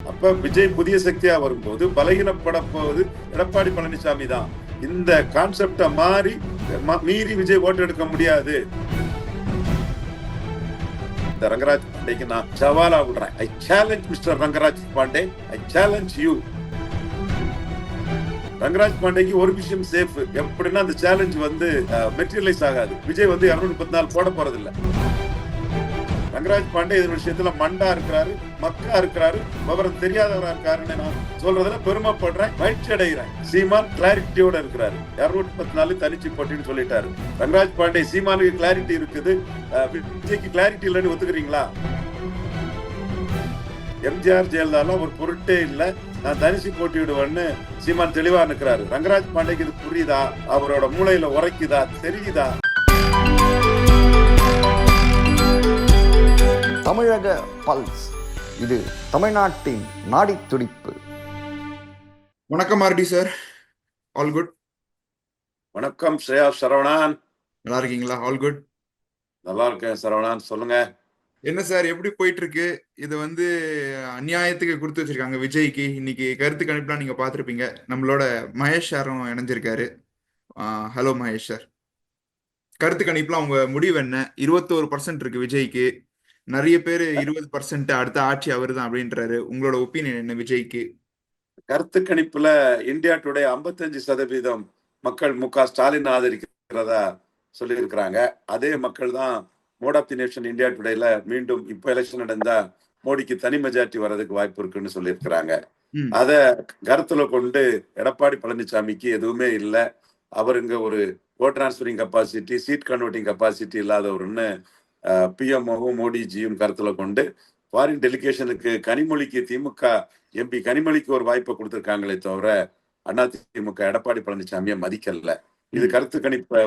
அப்ப விஜய் புதிய சக்தியா வரும்போது பலகீனப்பட போவது எடப்பாடி பழனிசாமி தான். இந்த கான்செப்ட மீறி விஜய் ஓட்டு எடுக்க முடியாது. இந்த ரங்கராஜ் பாண்டேக்கு நான் சவாலா விடுறேன். I challenge mister Rangaraj Pandey, I challenge you. Rangaraj பாண்டேக்கு ஒரு விஷயம் சேஃப், எப்படின்னா அந்த சேலஞ்ச் மெட்டீரியலைஸ் ஆகாது. விஜய் 234 போட போறதில்லை. ரங்கராஜ் பாண்டே இந்த விஷயத்துல மண்டா இருக்கிறாரு, மக்கா இருக்கிறாரு, விவரம் தெரியாதவரா இருக்காருன்னு நான் சொல்றதுல பெருமைப்படுறேன், மகிழ்ச்சி அடைகிறேன். சீமான் கிளாரிட்டியோட இருக்கிறாரு. 234 தனிச்சு போட்டின்னு சொல்லிட்டாரு. ரங்கராஜ் பாண்டே சீமானுக்கு கிளாரிட்டி இருக்குது, விஜய்க்கு கிளாரிட்டி இல்லைன்னு ஒத்துக்கிறீங்களா? எம்ஜிஆர் ஜெயலலிதா ஒரு பொருட்டே இல்ல, நான் தனிச்சு போட்டிவிடுவேன்னு சீமான் தெளிவா இருக்கிறாரு. ரங்கராஜ் பாண்டேக்கு இது புரியுதா? அவரோட மூளையில உரைக்குதா? தெரியுதா? தமிழக பல்ஸ், இது தமிழ்நாட்டின் நாடி துடிப்பு. வணக்கம் ஆர்டி சார், ஆல் குட். வணக்கம் ஸ்ரேயா சரவணன், நல்லா இருக்கீங்களா? All good. நல்லா இருக்கேன் சரவணன், சொல்லுங்க. என்ன சார், எப்படி போயிட்டு இருக்கு? இது அநியாயத்துக்கு கொடுத்து வச்சிருக்காங்க விஜய்க்கு. இன்னைக்கு கருத்து கணிப்புலாம் நீங்க பார்த்துருப்பீங்க. நம்மளோட மகேஷ் சாரும் இணைஞ்சிருக்காரு. ஹலோ மகேஷ் சார், கருத்து கணிப்புலாம் உங்க முடிவு என்ன? 21% இருக்கு விஜய்க்கு. நிறைய பேர் 20% அடுத்த ஆட்சி அவரு தான் அப்படின்றாரு. உங்களோட ஒப்பீனியன் என்ன விஜய்க்கு? கருத்து கணிப்புல இந்தியா டுடே 55% மக்கள் மு.க. ஸ்டாலின் ஆதரிக்கிறதா சொல்லி இருக்கிறாங்க. அதே மக்கள் தான் mood of the nation India டுடேல மீண்டும் இப்ப எலெக்ஷன் நடந்தா மோடிக்கு தனி மெஜாரிட்டி வர்றதுக்கு வாய்ப்பு இருக்குன்னு சொல்லி இருக்கிறாங்க. அத கருத்துல கொண்டு எடப்பாடி பழனிசாமிக்கு எதுவுமே இல்லை, அவர் இங்க ஒரு vote transferring capacity, seat converting capacity இல்லாதவருன்னு பிஎம்ஓவும் மோடிஜியும் கருத்துல கொண்டு ஃபாரின் டெலிகேஷனுக்கு கனிமொழிக்கு திமுக எம்பி கனிமொழிக்கு ஒரு வாய்ப்பை கொடுத்திருக்காங்களே தவிர அதிமுக எடப்பாடி பழனிசாமியை மதிக்கல. இது கருத்து கணிப்பை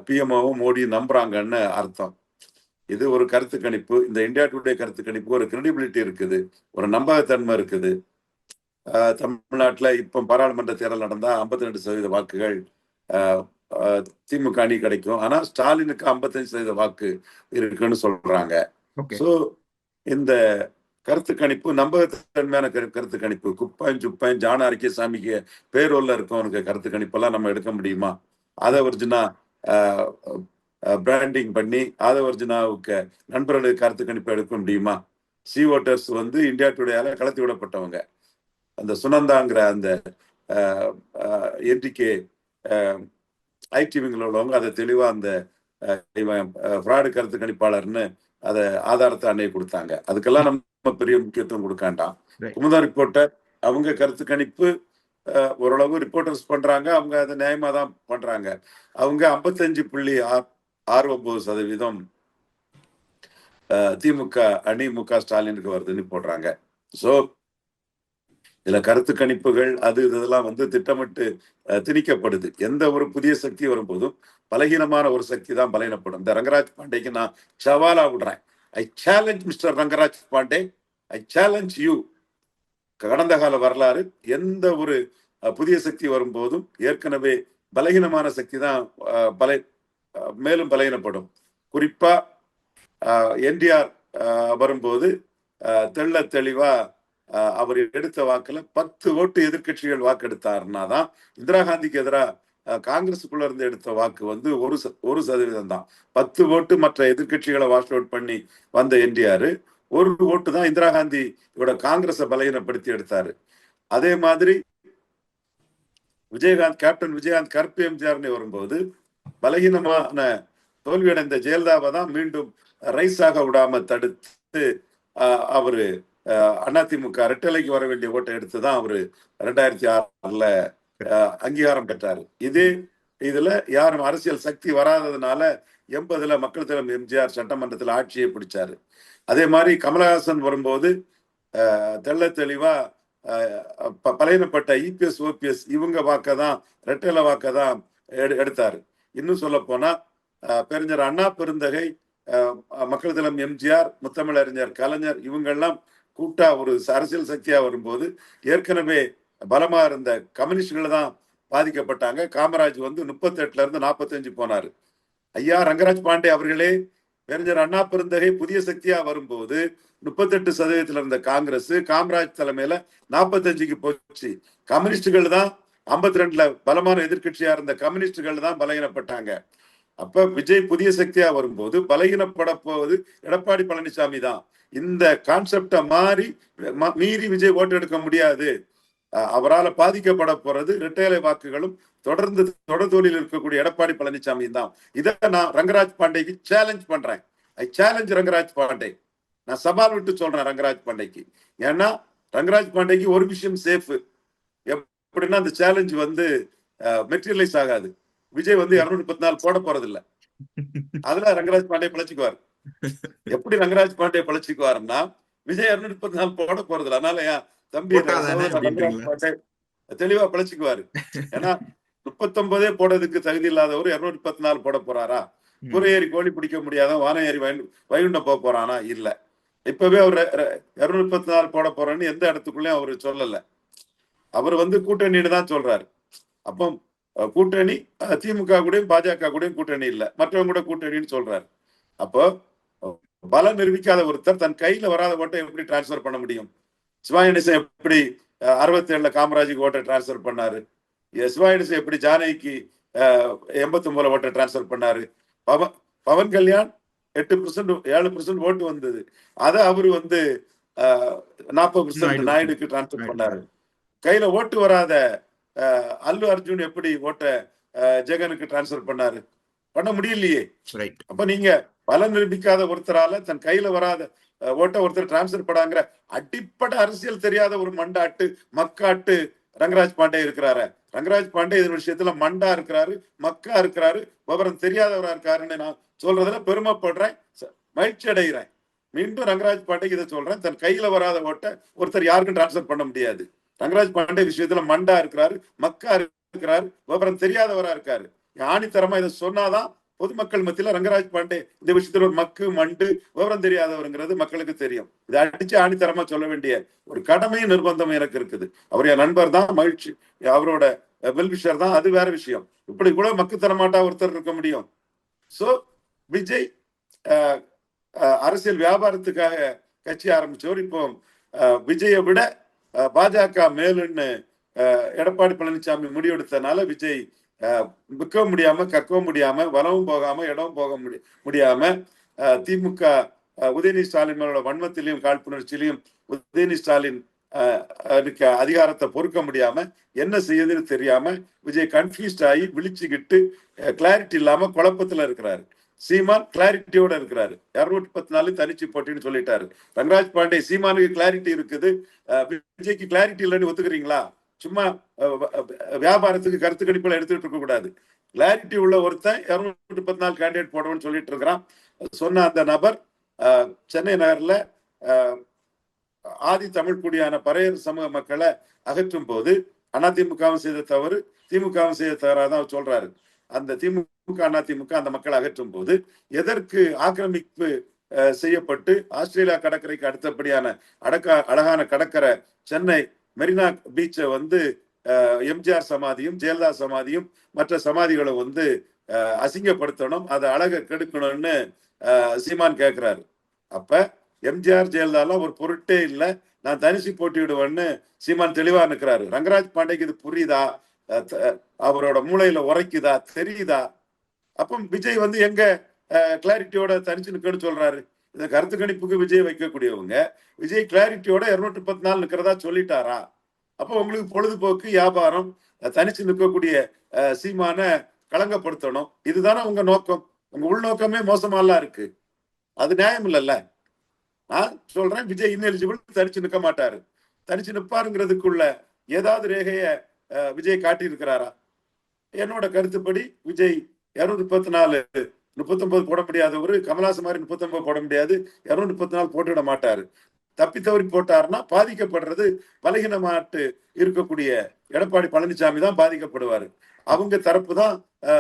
பிஎம்ஓவும் மோடி நம்புறாங்கன்னு அர்த்தம். இது ஒரு கருத்து கணிப்பு. இந்த இந்தியா டுடே கருத்து கணிப்பு ஒரு கிரெடிபிலிட்டி இருக்குது, ஒரு நம்பகத்தன்மை இருக்குது. தமிழ்நாட்டுல இப்ப பாராளுமன்ற தேர்தல் நடந்தா 52% வாக்குகள் திமுக அணி கிடைக்கும். ஆனா ஸ்டாலினுக்கு 55% வாக்கு இருக்குன்னு சொல்றாங்க. சோ இந்த கருத்து கணிப்பு நம்பகத்தன்மையான கருத்து கணிப்பு. குப்பையும் சுப்பையும் ஜான சாமிக்கு பேரோல்ல இருக்கவனுக்கு கருத்து கணிப்பெல்லாம் நம்ம எடுக்க முடியுமா? ஆதவர்ஜுனா பிராண்டிங் பண்ணி ஆதவர்ஜுனாவுக்கு நண்பர்களுக்கு கருத்து கணிப்பு எடுக்க முடியுமா? சி ஓட்டர்ஸ் இந்தியா டுடேயால கலத்தி விடப்பட்டவங்க. அந்த சுனந்தாங்கிற அந்த என்டிகே ஐடிவிங்கில் உள்ளவங்க அதை தெளிவா அந்த ஃப்ராடு கருத்து கணிப்பாளர்னு அதை ஆதாரத்தை அன்னைய கொடுத்தாங்க. அதுக்கெல்லாம் நம்ம பெரிய முக்கியத்துவம் கொடுக்காண்டாம். குமுதா ரிப்போர்ட்டர் அவங்க கருத்து கணிப்பு ஓரளவு ரிப்போர்ட்டர்ஸ் பண்றாங்க, அவங்க அதை நியாயமா தான் பண்றாங்க. அவங்க 55.69% திமுக அணி மு.க. ஸ்டாலினுக்கு வருதுன்னு போடுறாங்க. சோ இதுல கருத்து கணிப்புகள் இதெல்லாம் திட்டமிட்டு திணிக்கப்படுது. எந்த ஒரு புதிய சக்தி வரும்போதும் பலகீனமான ஒரு சக்தி தான் பலகீனப்படும். இந்த ரங்கராஜ் பாண்டேக்கு நான் சவாலா விடுறேன். I challenge mister Rangaraj Pandey, I challenge you. கடந்த கால வரலாறு எந்த ஒரு புதிய சக்தி வரும்போதும் ஏற்கனவே பலகீனமான சக்தி தான் மேலும் பலகீனப்படும். குறிப்பா என்டிஆர் வரும்போது தெள்ள தெளிவா அவர் எடுத்த வாக்குல 10 ஓட்டு எதிர்கட்சிகள் வாக்கு எடுத்தாருன்னா தான் இந்திரா காந்திக்கு எதிராக காங்கிரஸுக்குள்ள இருந்து எடுத்த வாக்கு 1% தான். 10 ஓட்டு மற்ற எதிர்கட்சிகளை வாஷ் அவுட் பண்ணி வந்த என்டிஆர் 1 ஓட்டு தான் இந்திரா காந்தியோட காங்கிரஸை பலகீனப்படுத்தி எடுத்தாரு. அதே மாதிரி கேப்டன் விஜயகாந்த் கருப்பு எம்ஜிஆர்னு வரும்போது பலகீனமான தோல்வியடைந்த ஜெயலலிதாவை தான் மீண்டும் ரைஸாக விடாம தடுத்து அவரு அதிமுக ரெட்டலைக்கு வர வேண்டிய ஓட்டை எடுத்துதான் அவரு 2006 அங்கீகாரம் பெற்றாரு. இதுல யாரும் அரசியல் சக்தி வராததுனால 80 மக்கள் தலைவர் எம்ஜிஆர் சட்டமன்றத்தில் ஆட்சியை பிடிச்சாரு. அதே மாதிரி கமலஹாசன் வரும்போது தெள்ள தெளிவா பலகீனப்பட்ட இபிஎஸ் ஓபிஎஸ் இவங்க வாக்கதான் ரெட்டலை வாக்கதான் எடுத்தாரு. இன்னும் சொல்ல போனா பெருஞ்சர் அண்ணா பெருந்தகை, மக்கள் தலைவர் எம்ஜிஆர், முத்தமிழறிஞர் கலைஞர் இவங்கெல்லாம் கூட்டா ஒரு அரசியல் சக்தியா வரும்போது ஏற்கனவே பலமா இருந்த கம்யூனிஸ்டுகள் தான் பாதிக்கப்பட்டாங்க. காமராஜ் 38ல இருந்து 45 போனாரு. ஐயா ரங்கராஜ் பாண்டே அவர்களே பேரறிஞர் அண்ணா பெருந்தகை புதிய சக்தியா வரும்போது 38% இருந்த காங்கிரஸ் காமராஜ் தலைமையில 45க்கு போச்சு. கம்யூனிஸ்டுகள் தான் 52ல பலமான எதிர்கட்சியா இருந்த கம்யூனிஸ்டுகள் தான் பலகீனப்பட்டாங்க. அப்ப விஜய் புதிய சக்தியா வரும்போது பலகீனப்பட போவது எடப்பாடி பழனிசாமி தான். இந்த கான்செப்ட மீறி விஜய் ஓட்டு எடுக்க முடியாது. அவரால் பாதிக்கப்பட போறது இரட்டைலை வாக்குகளும் தொடர்ந்து தொடர்தோலில் இருக்கக்கூடிய எடப்பாடி பழனிசாமி தான். இதை நான் ரங்கராஜ் பாண்டேக்கு சேலஞ்ச் பண்றேன். ஐ சேலஞ்ச் ரங்கராஜ் பாண்டே. நான் சவால் விட்டு சொல்றேன் ரங்கராஜ் பாண்டேக்கு. ஏன்னா ரங்கராஜ் பாண்டேக்கு ஒரு விஷயம் சேஃப். எப்படின்னா அந்த சேலஞ்ச் வந்து மெட்டீரியலைஸ் ஆகாது. விஜய் வந்து 234 போட போறது இல்ல. அதுல ரங்கராஜ் பாண்டே பிழைச்சுக்குவார். எப்படி ரங்கராஜ் பாண்டே பிழைச்சுக்குவாருன்னா விஜய் 234 போட போறது இல்லை. அதனால தம்பி ரங்கராஜ் பாண்டே தெளிவா பிழைச்சுக்குவாரு. ஏன்னா 39 போடுறதுக்கு தகுதி இல்லாதவர் 234 போட போறாரா? குறை ஏறி கோழி பிடிக்க முடியாத வான ஏறி வைகுண்டம் போக போறானா? இல்ல. இப்பவே அவர் 234 போட போறேன்னு எந்த இடத்துக்குள்ளயும் அவரு சொல்லல. அவர் வந்து கூட்டணின்னு தான் சொல்றாரு. அப்போ கூட்டணி திமுக கூடயும் பாஜக கூடயும் கூட்டணி இல்ல, மற்றவங்க கூட கூட்டணின்னு சொல்றாரு. அப்போ பலம் நிரூபிக்காத ஒருத்தர் தன் கையில வராத ஓட்டை எப்படி டிரான்ஸ்பர் பண்ண முடியும்? சிவாயனிசம் எப்படி 67ல காமராஜுக்கு ஓட்டை டிரான்ஸ்பர் பண்ணாரு? சிவாயனிசம் எப்படி ஜானகிக்கு 89ல ஓட்டை டிரான்ஸ்பர் பண்ணாரு? பவன் கல்யாண் 8% 7% ஓட்டு வந்தது. அதை அவரு வந்து 40% நாயுடுக்கு டிரான்ஸ்பர் பண்ணாரு. கையில ஓட்டு வராத அல்லு அர்ஜுன் எப்படி ஓட்ட ஜெகனுக்கு டிரான்ஸ்பர் பண்ணாரு? பண்ண முடியலையே. அப்ப நீங்க பலம் நிரூபிக்காத ஒருத்தரால தன் கையில வராத ஓட்ட ஒருத்தர் டிரான்ஸ்பர் படாங்கிற அடிப்படை அரசியல் தெரியாத ஒரு மண்டாட்டு மக்காட்டு ரங்கராஜ் பாண்டே இருக்கிறாரு. ரங்கராஜ் பாண்டே இது விஷயத்துல மண்டா இருக்கிறாரு, மக்கா இருக்கிறாரு, விவரம் தெரியாதவரா இருக்காருன்னு நான் சொல்றதுல பெருமைப்படுறேன், மகிழ்ச்சி அடைகிறேன். மீண்டும் ரங்கராஜ் பாண்டேக்கு இதை சொல்றேன், தன் கையில வராத ஓட்ட ஒருத்தர் யாருக்கும் டிரான்ஸ்பர் பண்ண முடியாது. ரங்கராஜ் பாண்டே விஷயத்துல மண்டா இருக்கிறாரு, மக்கா இருக்கிறாரு, விவரம் தெரியாதவரா இருக்காரு. ஆணித்தரமா இதை சொன்னாதான் பொதுமக்கள் மத்தியில ரங்கராஜ் பாண்டே இந்த விஷயத்துல ஒரு மக்கு மண்டு விவரம் தெரியாதவருங்கிறது மக்களுக்கு தெரியும். இதை அடிச்சு ஆணித்தரமா சொல்ல வேண்டிய ஒரு கடமையும் நிர்பந்தம் எனக்கு இருக்குது. அவர் என் நண்பர் தான், மகிழ்ச்சி, அவரோட வெல்விஷர் தான், அது வேற விஷயம். இப்படி கூட மக்கு தரமாட்டா ஒருத்தர் இருக்க முடியும். சோ விஜய் அரசியல் வியாபாரத்துக்காக கட்சி ஆரம்பிச்சவர். இப்போ விஜயை விட பாஜக மேலுன்னு எடப்பாடி பழனிசாமி முடிவெடுத்தனால விஜய் விற்க முடியாம, கற்கவும் முடியாம, வளவும் போகாம, இடமும் போக முடியாம, திமுக உதயநிதி ஸ்டாலின் மேலோட வன்மத்திலையும் காழ்ப்புணர்ச்சியிலையும் உதயநிதி ஸ்டாலின் அதிகாரத்தை பொறுக்க முடியாம என்ன செய்யுதுன்னு தெரியாம விஜய் கன்ஃபியூஸ்ட் ஆகி விழிச்சுக்கிட்டு கிளாரிட்டி இல்லாம குழப்பத்துல இருக்கிறாரு. சீமான் கிளாரிட்டியோட இருக்கிறாரு. 214 தனிச்சு போட்டின்னு சொல்லிட்டாரு. ரங்கராஜ் பாண்டே சீமானுக்கு கிளாரிட்டி இருக்குது, விஜய்க்கு கிளாரிட்டி இல்லைன்னு ஒத்துக்கிறீங்களா? சும்மா வியாபாரத்துக்கு கருத்து கணிப்புல எடுத்துட்டு இருக்க கூடாது. கிளாரிட்டி உள்ள ஒருத்தன் 214 கேண்டிடேட் போடுவோம்னு சொல்லிட்டு இருக்கிறான். சொன்ன அந்த நபர் சென்னை நகர்ல ஆதி தமிழ் குடியான பறையர் சமூக மக்களை அகற்றும் போது அதிமுகவும் செய்த தவறு, திமுகவும் செய்த தவறாதான் சொல்றாரு. அந்த திமுக அதிமுக அந்த மக்களை அகற்றும் போது எதற்கு ஆக்கிரமிப்பு செய்யப்பட்டு ஆஸ்திரேலியா கடற்கரைக்கு அடுத்தபடியான அழகான கடற்கரை சென்னை மெரினா பீச்சை வந்து எம்ஜிஆர் சமாதியும் ஜெயலலிதா சமாதியும் மற்ற சமாதிகளை வந்து அசிங்கப்படுத்தணும், அதை அழகை கெடுக்கணும்னு சீமான் கேட்கிறாரு. அப்ப எம்ஜிஆர் ஜெயலலிதாலாம் ஒரு பொருட்டே இல்லை, நான் தனிச்சு போட்டிவிடுவேன்னு சீமான் தெளிவா நிற்கிறாரு. ரங்கராஜ் பாண்டேக்கு இது புரியுதா? அவரோட மூளையில உரைக்குதா? தெரியுதா? அப்ப விஜய் வந்து எங்க கிளாரிட்டியோட தனிச்சு நிற்கன்னு சொல்றாரு. இந்த கருத்து கணிப்புக்கு விஜய் வைக்கக்கூடியவங்க விஜய் கிளாரிட்டியோட 214 நிற்கிறதா சொல்லிட்டாரா? அப்போ உங்களுக்கு பொழுதுபோக்கு வியாபாரம், தனிச்சு நிற்கக்கூடிய சீமான களங்கப்படுத்தணும், இதுதானே உங்க நோக்கம். உங்க உள்நோக்கமே மோசமாலாம் இருக்கு. அது நியாயம் இல்லைல்ல. நான் சொல்றேன், விஜய் இன்எலிஜிபிள், தனிச்சு நிற்க மாட்டாரு. தனிச்சு நிற்பாருங்கிறதுக்குள்ள ஏதாவது ரேகைய விஜய் காட்டி இருக்கிறாரா? என்னோட கருத்துப்படி விஜய் 214 39 போட முடியாதவரு, கமலாசன் மாதிரி 39 போட முடியாது, 214 போட்டுவிட மாட்டாரு. தப்பி தவறி போட்டாருன்னா பாதிக்கப்படுறது பலகீனமாட்டு இருக்கக்கூடிய எடப்பாடி பழனிசாமி தான் பாதிக்கப்படுவாரு. அவங்க தரப்பு தான்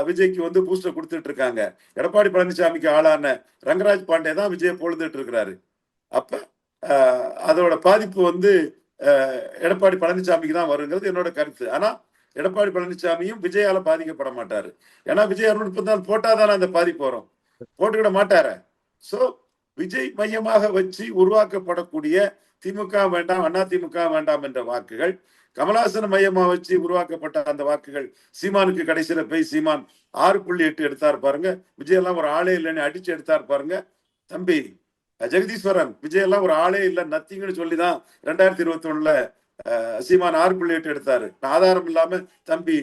விஜய்க்கு வந்து பூஸ்டர் கொடுத்துட்டு இருக்காங்க. எடப்பாடி பழனிசாமிக்கு ஆளான ரங்கராஜ் பாண்டே தான் விஜய் பொழுதுட்டு இருக்கிறாரு. அப்ப அதோட பாதிப்பு வந்து எடப்பாடி பழனிசாமிக்கு தான் வருங்கிறது என்னோட கருத்து. ஆனா எடப்பாடி பழனிசாமியும் விஜயால பாதிக்கப்பட மாட்டாரு. ஏன்னா விஜய் 234 போட்டாதானே அந்த பாதிப்பு வரும். போட்டுக்கிட மாட்டார. சோ விஜய் மையமாக வச்சு உருவாக்கப்படக்கூடிய திமுக வேண்டாம், அதிமுக வேண்டாம் என்ற வாக்குகள், கமலஹாசன் மையமா வச்சு உருவாக்கப்பட்ட அந்த வாக்குகள், சீமானுக்கு கடைசியில போய் சீமான் 6.8 எடுத்தார் பாருங்க. விஜய் எல்லாம் ஒரு ஆளே இல்லைன்னு அடிச்சு எடுத்தார் பாருங்க. தம்பி ஜெகதீஸ்வரன், விஜய் எல்லாம் ஒரு ஆளே இல்லை நத்திங்கன்னு சொல்லிதான் 2021ல சீமான் 6.8 எடுத்தாரு. நான் ஆதாரம் இல்லாம தம்பி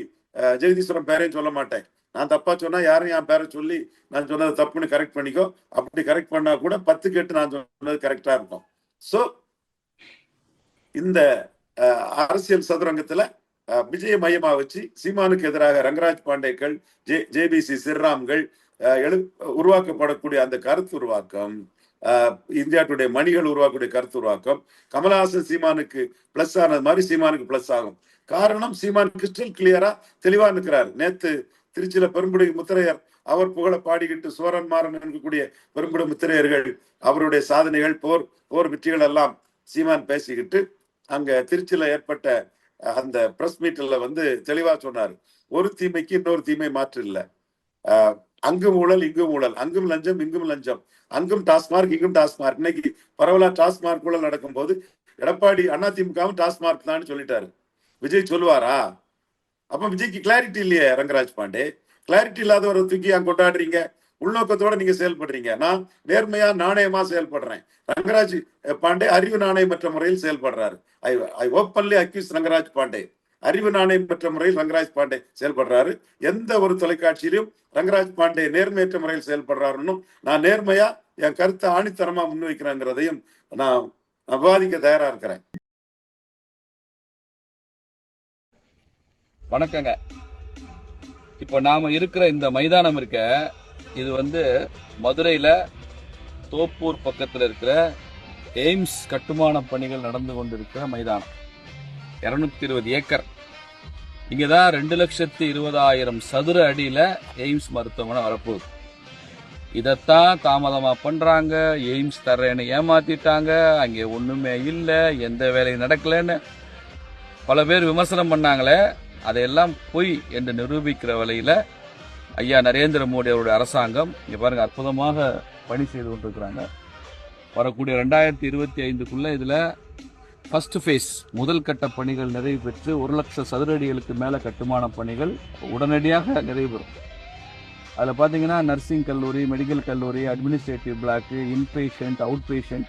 ஜெகதீஸ்வரன் பேரையும் சொல்ல மாட்டேன். நான் தப்பா சொன்னா யாரும் என் பேரை சொல்லி நான் சொன்னது தப்புன்னு கரெக்ட் பண்ணிக்கோ. அப்படி கரெக்ட் பண்ணா கூட 10 கேட்டு நான் சொன்னது கரெக்டா இருக்கும். சோ இந்த அரசியல் சதுரங்கத்துல விஜய மையமா வச்சு சீமானுக்கு எதிராக ரங்கராஜ் பாண்டேக்கள், ஜேபிசி சிர்ராம்கள் உருவாக்கப்படக்கூடிய அந்த கருத்து உருவாக்கம், இந்தியா டுடே மணிகள் உருவாக்கக்கூடிய கருத்து உருவாக்கம் கமலஹாசன் சீமானுக்கு பிளஸ் ஆனது மாதிரி சீமானுக்கு பிளஸ் ஆகும். காரணம், சீமான் கிறிஸ்டல் கிளியரா தெளிவா இருக்கிறார். நேத்து திருச்சியில பெரும்புடி முத்திரையர் அவர் புகழ பாடிக்கிட்டு சோரன் மாறன் இருக்கக்கூடிய பெரும்புடி முத்திரையர்கள் அவருடைய சாதனைகள், போர் வெற்றிகள் எல்லாம் சீமான் பேசிக்கிட்டு அங்க திருச்சியில ஏற்பட்ட அந்த பிரஸ் மீட்ல தெளிவா சொன்னார். ஒரு தீமைக்கு இன்னொரு தீமை மாற்று இல்லை. அங்கும் ஊழல் இங்கும் ஊழல், அங்கும் லஞ்சம் இங்கும் லஞ்சம், அங்கும் டாஸ்மார்க் இங்கும் டாஸ்மார்க். இன்னைக்கு பரவலா டாஸ்மார்க் ஊழல் நடக்கும் போது எடப்பாடி அதிமுகவும் டாஸ்மார்க் தான் சொல்லிட்டாரு. விஜய் சொல்லுவாரா? அப்ப விஜய்க்கு கிளாரிட்டி இல்லையே. ரங்கராஜ் பாண்டே கிளாரிட்டி இல்லாதவரை தூக்கி அங்க கொண்டாடுறீங்க, உள்நோக்கத்தோட நீங்க செயல்படுறீங்க. நான் நேர்மையா நாணயமா செயல்படுறேன். ரங்கராஜ் பாண்டே அறிவு நாணயமற்ற முறையில் செயல்படுறாரு. ஐ ஓப்பன்லி அக்யூஸ் ரங்கராஜ் பாண்டே. அறிவு நாணயமற்ற முறையில் ரங்கராஜ் பாண்டே செயல்படுறாரு. எந்த ஒரு தொலைக்காட்சியிலும் ரங்கராஜ் பாண்டே நேர்மையற்ற முறையில் செயல்படுறாருன்னு நான் நேர்மையா என் கருத்தை ஆணித்தரமா முன்வைக்கிறேங்கிறதையும் நான் விவாதிக்க தயாரா இருக்கிறேன். வணக்கங்க. இப்போ நாம இருக்கிற இந்த மைதானம் இருக்க, இது மதுரையில தோப்பூர் பக்கத்துல இருக்கிற எய்ம்ஸ் கட்டுமான பணிகள் நடந்து கொண்டிருக்கிற மைதானம். 220 ஏக்கர். இங்கதான் 2,20,000 சதுர அடியில எய்ம்ஸ் மருத்துவமனை வரப்போகுது. இதத்தான் தாமதமா பண்றாங்க. எய்ம்ஸ் தர்றேன்னு ஏமாத்திட்டாங்க, அங்கே ஒண்ணுமே இல்லை, எந்த வேலையும் நடக்கலன்னு பல பேர் விமர்சனம் பண்ணாங்களே, அதையெல்லாம் பொய் என்று நிரூபிக்கிற வகையில ஐயா நரேந்திர மோடி அவருடைய அரசாங்கம் இங்க பாருங்க அற்புதமாக பணி செய்து கொண்டிருக்கிறாங்க. வரக்கூடிய 2025க்குள்ள இதுல ஃபர்ஸ்ட் ஃபேஸ் முதல் கட்ட பணிகள் நிறைவு பெற்று 1,00,000 சதுர அடிகளுக்கு மேல கட்டுமான பணிகள் உடனடியாக நிறைவு பெறும். அதில் பார்த்தீங்கன்னா நர்சிங் கல்லூரி, மெடிக்கல் கல்லூரி, administrative block, inpatient, outpatient,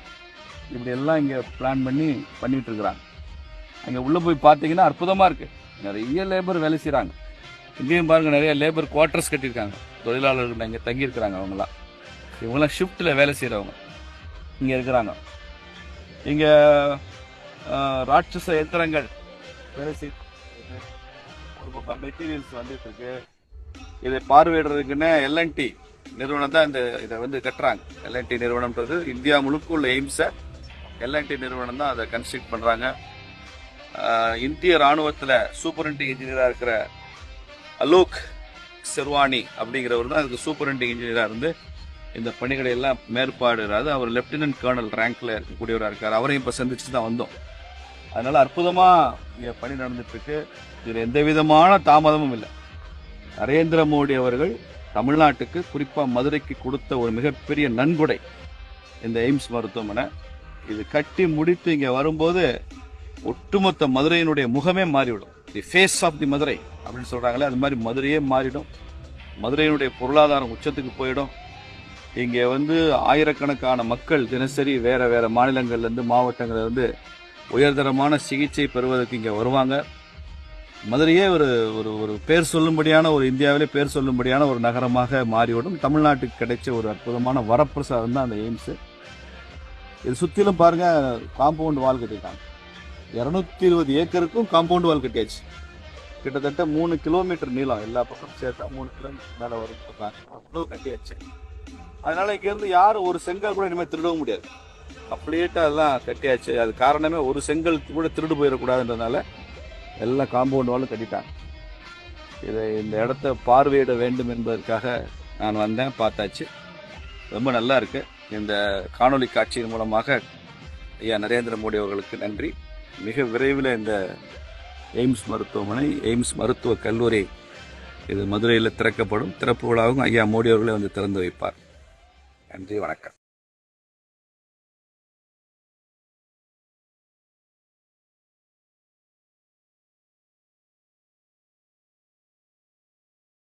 இப்படி எல்லாம் இங்கே பிளான் பண்ணிட்டு இருக்கிறாங்க. அங்கே உள்ளே போய் பார்த்தீங்கன்னா அற்புதமாக இருக்குது. நிறைய லேபர் வேலை செய்கிறாங்க. இங்கேயும் பாருங்கள், நிறைய லேபர் குவார்ட்டர்ஸ் கட்டியிருக்காங்க. தொழிலாளர்கள் இங்கே தங்கியிருக்கிறாங்க. இவங்கெல்லாம் ஷிஃப்ட்டில் வேலை செய்கிறவங்க இங்கே இருக்கிறாங்க. இங்கே ராட்சச எந்திரங்கள் வேலை செய்ய ஒரு பக்கம் மெட்டீரியல்ஸ் வந்துட்டு இருக்கு. இதை பார்வையிடுறதுக்குன்னு எல்என்டி நிறுவனம் தான் இதை கட்டுறாங்க. எல்என்டி நிறுவனம்ன்றது இந்தியா முழுக்க உள்ள எய்ம்ஸை எல்என்டி நிறுவனம் தான் அதை கன்ஸ்ட்ரக்ட் பண்ணுறாங்க. இந்திய ராணுவத்தில் சூப்பரண்டிங் இன்ஜினியராக இருக்கிற அலோக் செர்வானி அப்படிங்கிறவர் தான் அதுக்கு சூப்பரண்டிங் இன்ஜினியராக இருந்து இந்த பணிகளை எல்லாம் மேற்பாடுறாரு. அவர் லெப்டினன்ட் கர்னல் ரேங்க்ல இருக்கக்கூடியவராக இருக்கார். அவரையும் இப்போ சந்திச்சு தான் வந்தோம். அதனால அற்புதமாக இங்கே பணி நடந்துட்டு இருக்கு. இதில் எந்த விதமான தாமதமும் இல்லை. நரேந்திர மோடி அவர்கள் தமிழ்நாட்டுக்கு, குறிப்பாக மதுரைக்கு கொடுத்த ஒரு மிகப்பெரிய நன்கொடை இந்த எய்ம்ஸ் மருத்துவமனை. இது கட்டி முடித்து இங்கே வரும்போது ஒட்டுமொத்த மதுரையினுடைய முகமே மாறிவிடும். The face of the Madurai அப்படின்னு சொல்கிறாங்களே, அது மாதிரி மதுரையே மாறிடும். மதுரையினுடைய பொருளாதாரம் உச்சத்துக்கு போயிடும். இங்கே ஆயிரக்கணக்கான மக்கள் தினசரி வேற வேற மாநிலங்கள்லேருந்து, மாவட்டங்கள்லேருந்து உயர்தரமான சிகிச்சை பெறுவதற்கு இங்கே வருவாங்க. மதுரையே ஒரு ஒரு பேர் சொல்லும்படியான, ஒரு இந்தியாவிலே பேர் சொல்லும்படியான ஒரு நகரமாக மாறிவிடும். தமிழ்நாட்டுக்கு கிடைச்ச ஒரு அற்புதமான வரப்பிரசாதம் தான் அந்த எய்ம்ஸு. இது சுற்றிலும் பாருங்க, காம்பவுண்ட் வால் கட்டிட்டாங்க. 220 ஏக்கருக்கும் காம்பவுண்ட் வால் கட்டியாச்சு. கிட்டத்தட்ட 3 கிலோமீட்டர் நீளம், எல்லா பக்கம் சேர்த்தா 3 கிலோமீட்டர் மேலே வரும், அவ்வளோ கட்டியாச்சு. அதனால இங்கேருந்து யாரும் ஒரு செங்கல் கூட இனிமேல் திருடவும் முடியாது. அப்படியேட்டு அதெல்லாம் கட்டியாச்சு. அது காரணமே ஒரு செங்கல் கூட திருடு போயிடக்கூடாதுன்றதுனால எல்லாம் காம்பவுண்ட் வாலும் கட்டிட்டாங்க. இந்த இடத்த பார்வையிட வேண்டும் என்பதற்காக நான் வந்தேன், பார்த்தாச்சு. ரொம்ப நல்லா இருக்கு. இந்த காணொலி காட்சியின் மூலமாக ஐயா நரேந்திர மோடி அவர்களுக்கு நன்றி. மிக விரைவில் இந்த எய்ம்ஸ் மருத்துவமனை, எய்ம்ஸ் மருத்துவ கல்லூரி இது மதுரையில் திறக்கப்படும். திறப்பு விழாவும் ஐயா மோடி அவர்களே திறந்து வைப்பார். நன்றி, வணக்கம்.